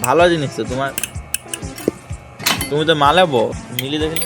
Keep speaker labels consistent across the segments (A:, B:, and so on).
A: ভালো জিনিস তো তোমার, তুমি তো মালাবো মিলি দেখি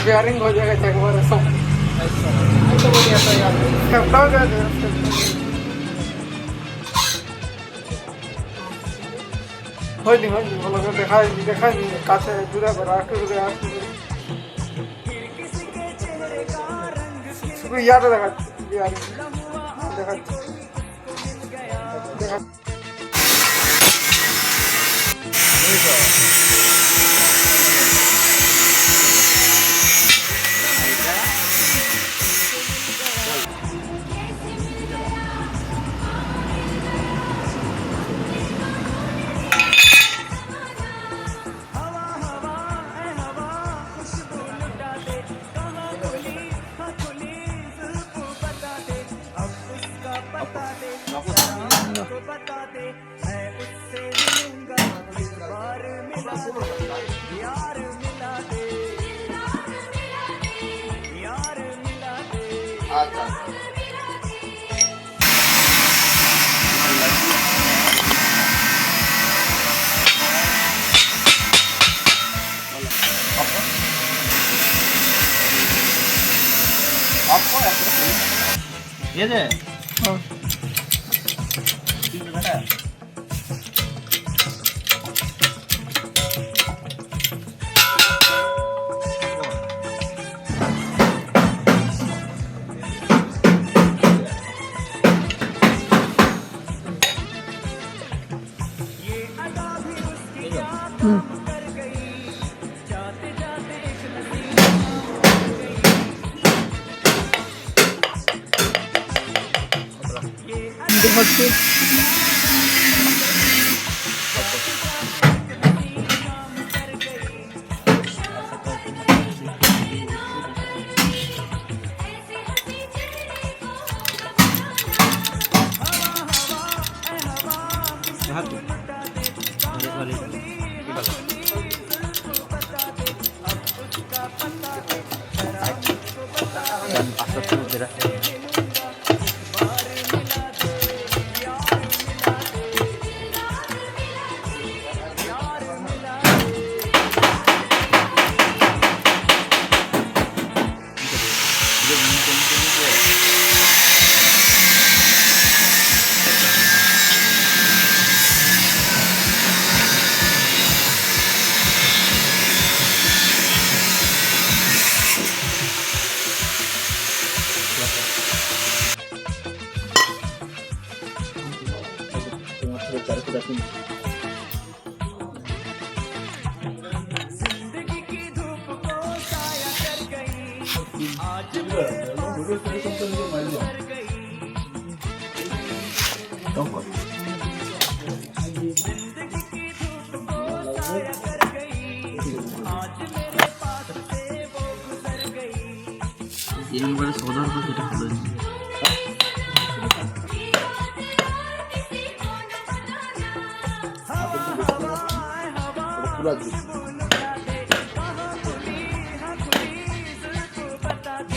B: बेयरिंग हो जाएगा एक बार ऐसा तो वो नहीं आता यार कैप्टा हो जाएगा होली बोलो कि देखा नहीं कासे जुड़ा बरा के जुड़ा सुबह याद लगा यार देखा
A: ये दे
B: हां
A: ठीक है
B: देखो
A: Don't worry. একবারে সোজার পর সেটা হলো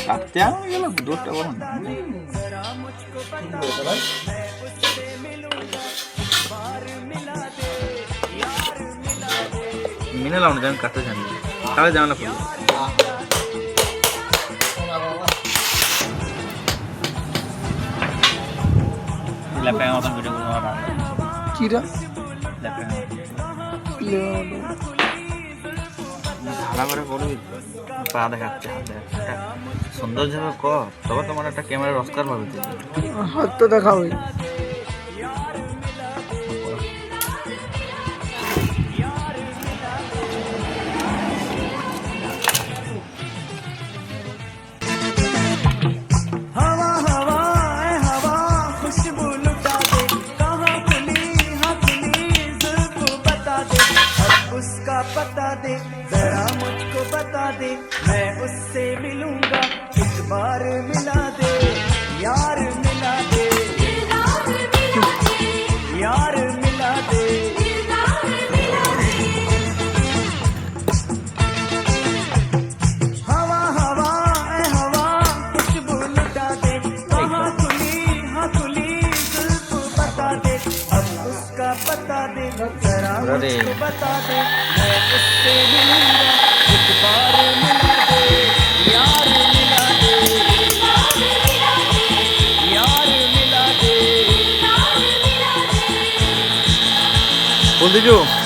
A: কাটতে আমি গেলাম দোষটা বলো না মিনে লাও না যেন কাটতে জানি তাহলে জানা পড়লো ল্যাপের মতন ভিডিও করবো আমরা
B: কিরা
A: ল্যাপের
B: লেওনো
A: ধারা করে করবি পা দেখাচ্ছে হাত দেখাচ্ছে সৌন্দর্যভাবে কর তবে তোমার একটা ক্যামেরার অস্কার পাবে তুই
B: হাত তো দেখাবে
C: उसका पता दे जरा मुझको बता दे मैं उससे मिलूंगा एक बार मिला दे यार मिला दे यार मिला दे हवा हवा ए हवा खुशबू लुटा दे कहाँ खुली हाँ खुली जुल्फ बता दे अब उसका पता दे जरा मुझको बता दे मैं उससे मिलूंगा एक बार मिला दे यार मिला दे यार मिला दे
A: बोल दीजिए